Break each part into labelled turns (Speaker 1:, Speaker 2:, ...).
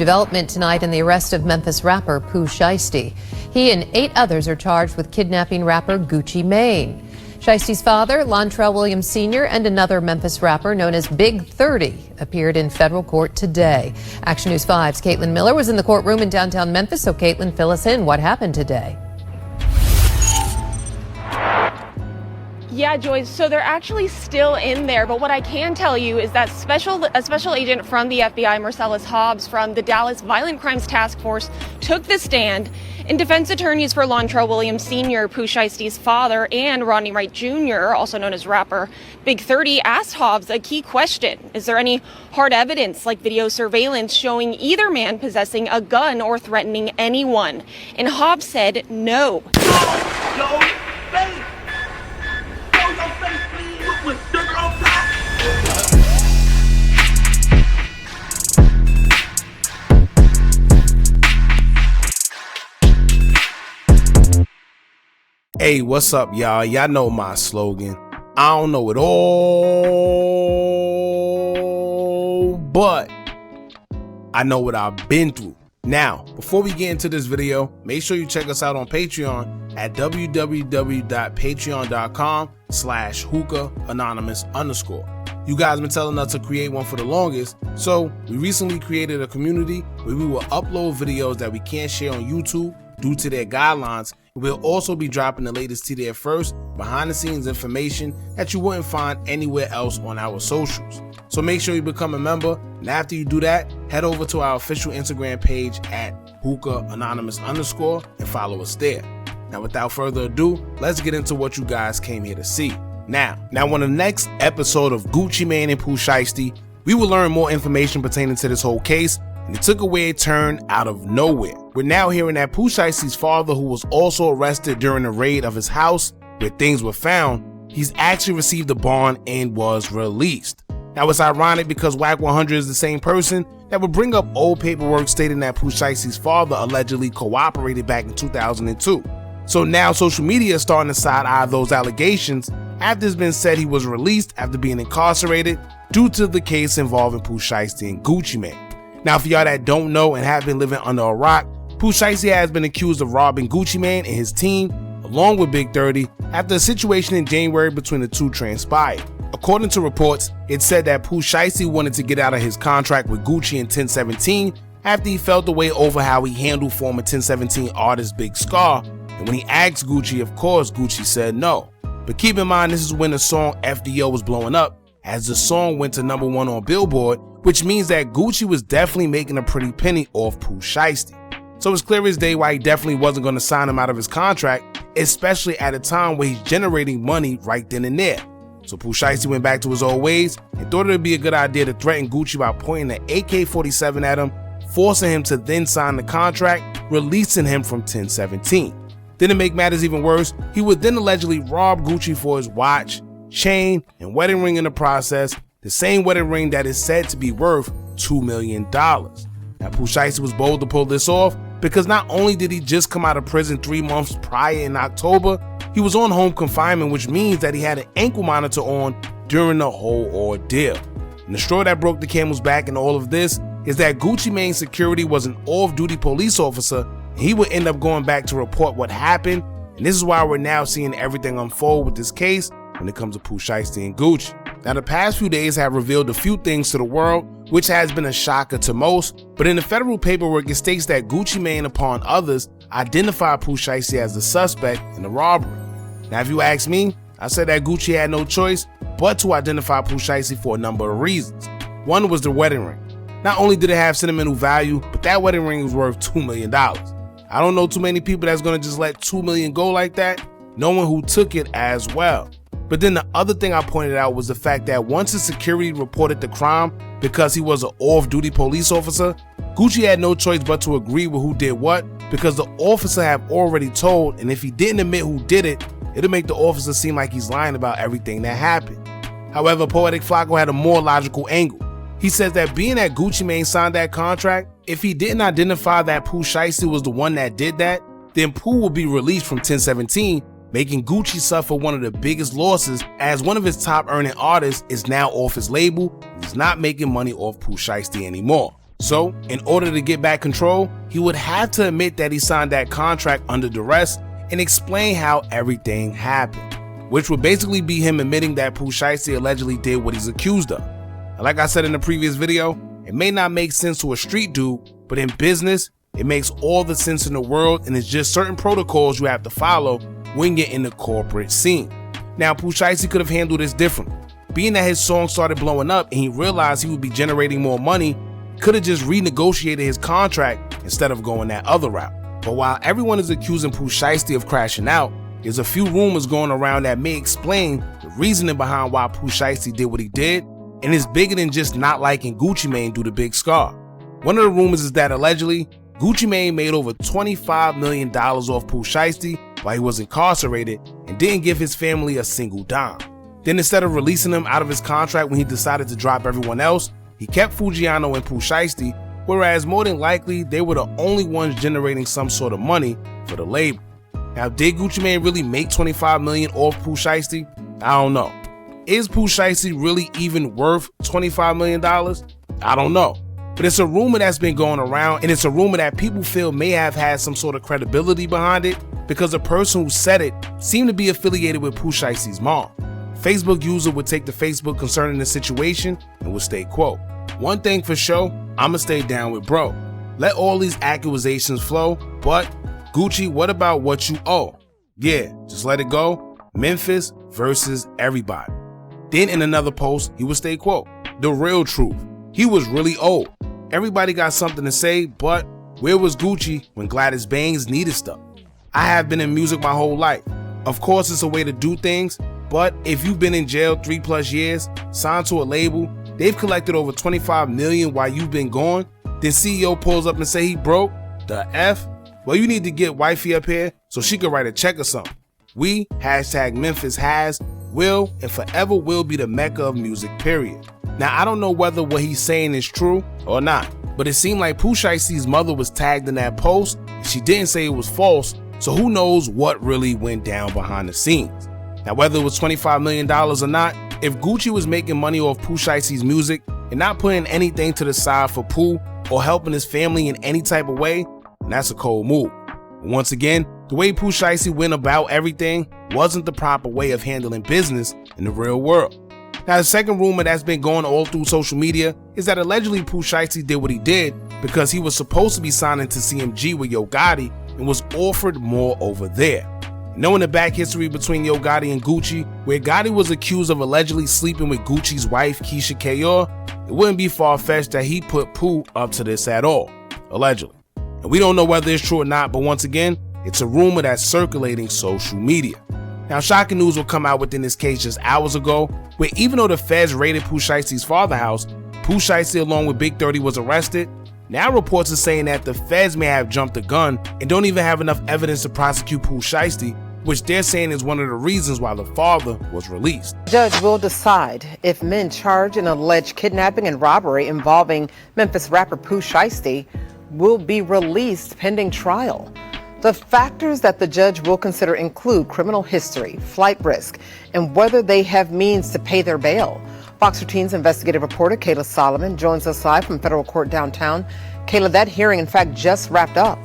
Speaker 1: Development tonight in the arrest of Memphis rapper Pooh Shiesty. He and 8 others are charged with kidnapping rapper Gucci Mane. Shiesty's father, Lontrell Williams Sr., and another Memphis rapper known as Big 30 appeared in federal court today. Action News 5's Caitlin Miller was in the courtroom in downtown Memphis. So Caitlin, fill us in. What happened today?
Speaker 2: Yeah, Joyce, so they're actually still in there, but what I can tell you is that a special agent from the FBI, Marcellus Hobbs, from the Dallas Violent Crimes Task Force, took the stand, and defense attorneys for Lontrell Williams Sr., Pooh Shiesty's father, and Rodney Wright Jr., also known as rapper Big 30, asked Hobbs a key question. Is there any hard evidence, like video surveillance, showing either man possessing a gun or threatening anyone? And Hobbs said no.
Speaker 3: Hey, what's up, y'all? Y'all know my slogan. I don't know it all, but I know what I've been through. Now, before we get into this video, make sure you check us out on Patreon at www.patreon.com/Hookah Anonymous _. You guys been telling us to create one for the longest, so we recently created a community where we will upload videos that we can't share on YouTube due to their guidelines. We'll also be dropping the latest to there first, behind the scenes information that you wouldn't find anywhere else on our socials. So make sure you become a member, and after you do that, head over to our official Instagram page at Hookah Anonymous _ and follow us there. Now without further ado, let's get into what you guys came here to see. Now on the next episode of Gucci Mane and Pooh Shiesty, we will learn more information pertaining to this whole case, and it took a weird turn out of nowhere. We're now hearing that Pooh Shiesty's father, who was also arrested during the raid of his house where things were found, he's actually received a bond and was released. Now it's ironic because Wack 100 is the same person that would bring up old paperwork stating that Pooh Shiesty's father allegedly cooperated back in 2002. So now social media is starting to side eye those allegations after it's been said he was released after being incarcerated due to the case involving Pooh Shiesty and Gucci Mane. Now for y'all that don't know and have been living under a rock, Pooh Shiesty has been accused of robbing Gucci Mane and his team along with Big 30 after a situation in January between the two transpired. According to reports, it said that Pooh Shiesty wanted to get out of his contract with Gucci in 1017 after he felt the way over how he handled former 1017 artist Big Scar, and when he asked Gucci, of course, Gucci said no. But keep in mind, this is when the song FDO was blowing up, as the song went to #1 on Billboard, which means that Gucci was definitely making a pretty penny off Pooh Shiesty. So it's clear as day why he definitely wasn't going to sign him out of his contract, especially at a time where he's generating money right then and there. So Pooh Shiesty went back to his old ways and thought it would be a good idea to threaten Gucci by pointing an AK-47 at him, forcing him to then sign the contract, releasing him from 1017. Then to make matters even worse, he would then allegedly rob Gucci for his watch, chain, and wedding ring in the process, the same wedding ring that is said to be worth $2 million. Now Pooh Shiesty was bold to pull this off because not only did he just come out of prison 3 months prior in October, he was on home confinement, which means that he had an ankle monitor on during the whole ordeal. And the straw that broke the camel's back in all of this is that Gucci Mane's security was an off-duty police officer, and he would end up going back to report what happened, and this is why we're now seeing everything unfold with this case when it comes to Pooh Shiesty and Gucci. Now the past few days have revealed a few things to the world, which has been a shocker to most, but in the federal paperwork it states that Gucci Mane, upon others, identified Pooh Shiesty as the suspect in the robbery. Now if you ask me, I said that Gucci had no choice but to identify Pooh Shiesty for a number of reasons. One was the wedding ring. Not only did it have sentimental value, but that wedding ring was worth $2 million. I don't know too many people that's gonna just let $2 million go like that, knowing who took it as well. But then the other thing I pointed out was the fact that once his security reported the crime because he was an off-duty police officer, Gucci had no choice but to agree with who did what because the officer had already told, and if he didn't admit who did it, it'll make the officer seem like he's lying about everything that happened. However, Poetic Flacco had a more logical angle. He says that being that Gucci Mane signed that contract, if he didn't identify that Pooh Shiesty was the one that did that, then Pooh will be released from 1017, making Gucci suffer one of the biggest losses as one of his top earning artists is now off his label and is not making money off Pooh Shiesty anymore. So, in order to get back control, he would have to admit that he signed that contract under duress and explain how everything happened, which would basically be him admitting that Pooh Shiesty allegedly did what he's accused of. And like I said in the previous video, it may not make sense to a street dude, but in business, it makes all the sense in the world, and it's just certain protocols you have to follow when you're in the corporate scene. Now, Pooh Shiesty could have handled this differently. Being that his song started blowing up and he realized he would be generating more money, could have just renegotiated his contract instead of going that other route. But while everyone is accusing Pooh Shiesty of crashing out, there's a few rumors going around that may explain the reasoning behind why Pooh Shiesty did what he did, and it's bigger than just not liking Gucci Mane due to Big Scar. One of the rumors is that allegedly, Gucci Mane made over $25 million off Pooh Shiesty while he was incarcerated and didn't give his family a single dime. Then instead of releasing him out of his contract when he decided to drop everyone else, he kept Fujiano and Pooh Shiesty, whereas more than likely they were the only ones generating some sort of money for the label. Now, did Gucci Mane really make $25 million off Pooh Shiesty? I don't know. Is Pooh Shiesty really even worth $25 million? I don't know. But it's a rumor that's been going around, and it's a rumor that people feel may have had some sort of credibility behind it because the person who said it seemed to be affiliated with Pooh Shiesty's mom. Facebook user would take to Facebook concerning the situation and would state, quote, "One thing for sure, I'ma stay down with bro. Let all these accusations flow, but Gucci, what about what you owe? Yeah, just let it go. Memphis versus everybody." Then in another post, he would state, quote, "The real truth, he was really old. Everybody got something to say, but where was Gucci when Gladys Bangs needed stuff? I have been in music my whole life. Of course, it's a way to do things, but if you've been in jail 3+ years, signed to a label, they've collected over $25 million while you've been gone, then CEO pulls up and say he broke, the F? Well, you need to get wifey up here so she can write a check or something. We, #Memphis has, will, and forever will be the mecca of music, period." Now, I don't know whether what he's saying is true or not, but it seemed like Pooh Shiesty's mother was tagged in that post, and she didn't say it was false, so who knows what really went down behind the scenes. Now, whether it was $25 million or not, if Gucci was making money off Pooh Shiesty's music and not putting anything to the side for Pooh or helping his family in any type of way, then that's a cold move. Once again, the way Pooh Shiesty went about everything wasn't the proper way of handling business in the real world. Now, the second rumor that's been going all through social media is that allegedly Pooh Shiesty did what he did because he was supposed to be signing to CMG with Yo Gotti and was offered more over there. Knowing the back history between Yo Gotti and Gucci, where Gotti was accused of allegedly sleeping with Gucci's wife, Keisha Kayor, it wouldn't be far-fetched that he put Pooh up to this at all, allegedly. And we don't know whether it's true or not, but once again, it's a rumor that's circulating social media. Now, shocking news will come out within this case just hours ago, where even though the feds raided Pooh Shiesty's father's house, Pooh Shiesty along with Big 30 was arrested. Now reports are saying that the feds may have jumped the gun and don't even have enough evidence to prosecute Pooh Shiesty, which they're saying is one of the reasons why the father was released.
Speaker 4: The judge will decide if men charged in alleged kidnapping and robbery involving Memphis rapper Pooh Shiesty will be released pending trial. The factors that the judge will consider include criminal history, flight risk, and whether they have means to pay their bail. Fox 13's investigative reporter Kayla Solomon joins us live from federal court downtown. Kayla, that hearing, in fact, just wrapped up.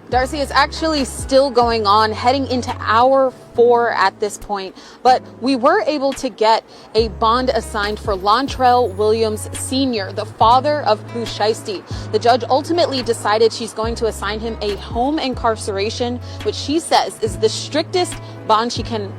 Speaker 5: Darcy, is actually still going on, heading into hour 4 at this point. But we were able to get a bond assigned for Lontrell Williams Sr., the father of Pooh Shiesty. The judge ultimately decided she's going to assign him a home incarceration, which she says is the strictest bond she can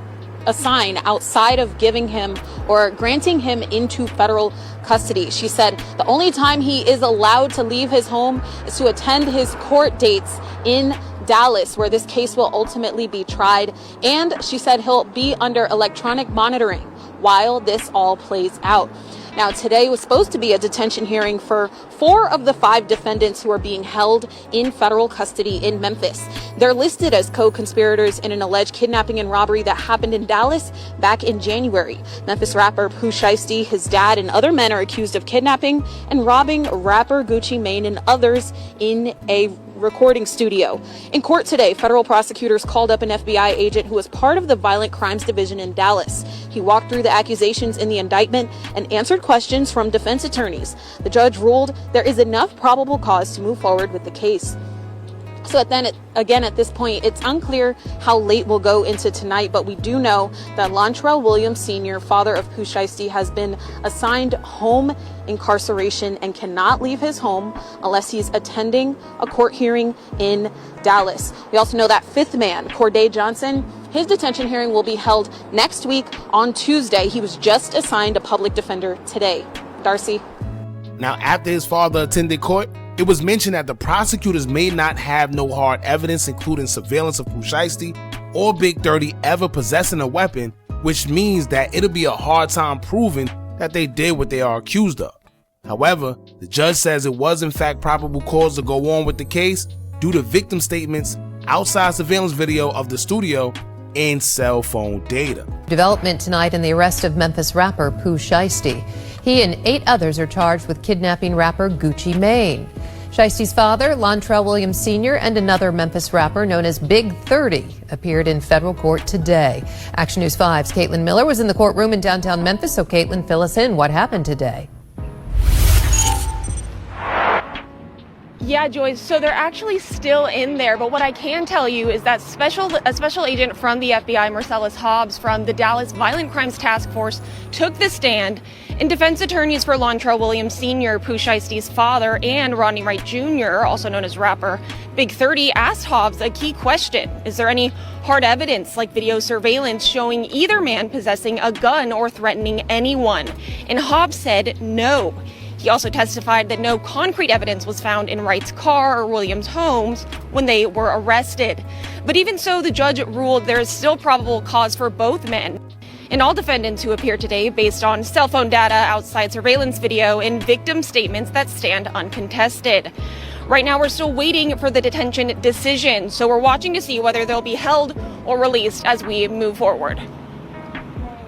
Speaker 5: assign outside of giving him or granting him into federal custody. She said the only time he is allowed to leave his home is to attend his court dates in Dallas, where this case will ultimately be tried. And she said he'll be under electronic monitoring while this all plays out. Now, today was supposed to be a detention hearing for 4 of the 5 defendants who are being held in federal custody in Memphis. They're listed as co-conspirators in an alleged kidnapping and robbery that happened in Dallas back in January. Memphis rapper Pooh Shiesty, his dad, and other men are accused of kidnapping and robbing rapper Gucci Mane and others in a recording studio. In court today, federal prosecutors called up an FBI agent who was part of the Violent Crimes Division in Dallas. He walked through the accusations in the indictment and answered questions from defense attorneys. The judge ruled there is enough probable cause to move forward with the case. So then again, at this point, it's unclear how late we'll go into tonight, but we do know that Lontrell Williams Sr., father of Pooh Shiesty, has been assigned home incarceration and cannot leave his home unless he's attending a court hearing in Dallas. We also know that fifth man, Corday Johnson, his detention hearing will be held next week on Tuesday. He was just assigned a public defender today. Darcy.
Speaker 3: Now, after his father attended court, it was mentioned that the prosecutors may not have no hard evidence, including surveillance of Pooh Shiesty or Big 30 ever possessing a weapon, which means that it'll be a hard time proving that they did what they are accused of. However, the judge says it was in fact probable cause to go on with the case due to victim statements, outside surveillance video of the studio, and cell phone data.
Speaker 1: Development tonight in the arrest of Memphis rapper Pooh Shiesty. He and 8 others are charged with kidnapping rapper Gucci Mane. Shiesty's father, Lontrell Williams Sr., and another Memphis rapper known as Big 30 appeared in federal court today. Action News 5's Caitlin Miller was in the courtroom in downtown Memphis. So Caitlin, fill us in. What happened today?
Speaker 2: Yeah, Joyce, so they're actually still in there, but what I can tell you is that a special agent from the FBI, Marcellus Hobbs, from the Dallas Violent Crimes Task Force, took the stand, and defense attorneys for Lontrell Williams Sr., Pooh Shiesty's father, and Rodney Wright Jr., also known as rapper Big 30, asked Hobbs a key question. Is there any hard evidence, like video surveillance, showing either man possessing a gun or threatening anyone? And Hobbs said no. He also testified that no concrete evidence was found in Wright's car or Williams' homes when they were arrested. But even so, the judge ruled there is still probable cause for both men. And all defendants who appear today based on cell phone data, outside surveillance video, and victim statements that stand uncontested. Right now, we're still waiting for the detention decision, so we're watching to see whether they'll be held or released as we move forward.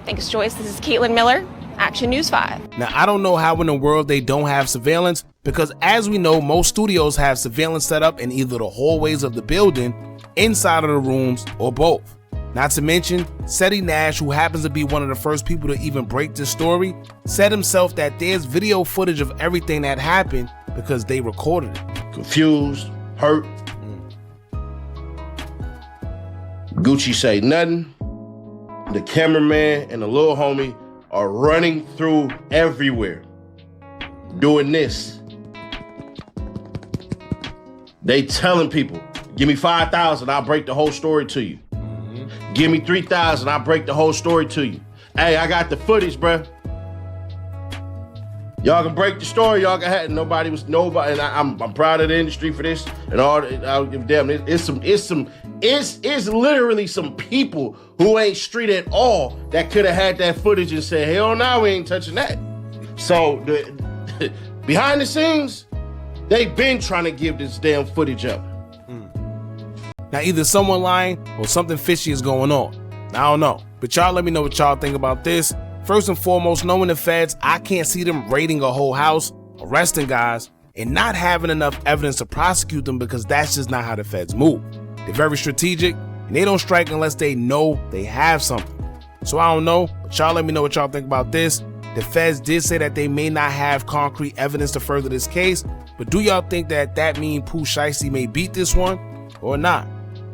Speaker 2: Thanks, Joyce. This is Caitlin Miller. Action News 5.
Speaker 3: Now, I don't know how in the world they don't have surveillance, because as we know, most studios have surveillance set up in either the hallways of the building, inside of the rooms, or both. Not to mention, Seti Nash, who happens to be one of the first people to even break this story, said himself that there's video footage of everything that happened because they recorded it.
Speaker 6: Confused, hurt. Gucci say nothing. The cameraman and the little homie are running through everywhere, doing this. They telling people, give me 5,000, I'll break the whole story to you. Give me 3,000, I'll break the whole story to you. Hey, I got the footage, bruh. Y'all can break the story, y'all can have nobody, and I'm proud of the industry for this and all. I'll give them. It's literally some people who ain't street at all that could have had that footage and said, hell no, we ain't touching that. So behind the scenes, they've been trying to give this damn footage up.
Speaker 3: Now, either someone lying or something fishy is going on. I don't know, but y'all let me know what y'all think about this. First and foremost, knowing the feds, I can't see them raiding a whole house, arresting guys, and not having enough evidence to prosecute them, because that's just not how the feds move. They're very strategic, and they don't strike unless they know they have something. So I don't know, but y'all let me know what y'all think about this. The feds did say that they may not have concrete evidence to further this case, but do y'all think that means Pooh Shiesty may beat this one or not?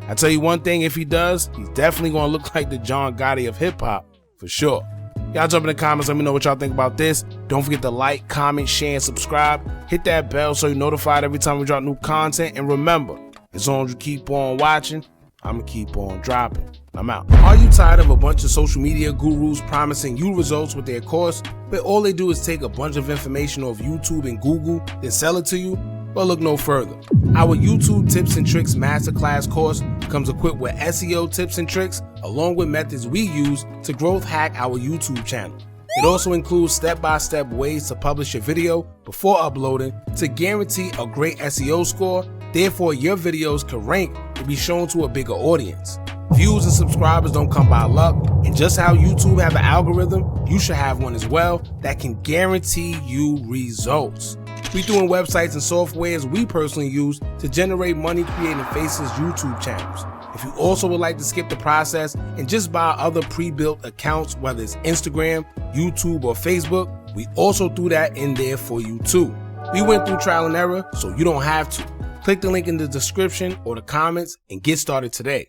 Speaker 3: I tell you one thing, if he does, he's definitely going to look like the John Gotti of hip-hop, for sure. Y'all jump in the comments, let me know what y'all think about this. Don't forget to like, comment, share, and subscribe. Hit that bell so you're notified every time we drop new content. And remember, as long as you keep on watching, I'm going to keep on dropping. I'm out. Are you tired of a bunch of social media gurus promising you results with their course, but all they do is take a bunch of information off YouTube and Google, then sell it to you? Well, look no further. Our YouTube Tips and Tricks Masterclass course comes equipped with SEO tips and tricks, along with methods we use to growth hack our YouTube channel. It also includes step-by-step ways to publish your video before uploading to guarantee a great SEO score, therefore your videos can rank and be shown to a bigger audience. Views and subscribers don't come by luck, and just how YouTube have an algorithm, you should have one as well that can guarantee you results. We threw in websites and softwares we personally use to generate money creating Faces YouTube channels. If you also would like to skip the process and just buy other pre-built accounts, whether it's Instagram, YouTube, or Facebook, we also threw that in there for you too. We went through trial and error, so you don't have to. Click the link in the description or the comments and get started today.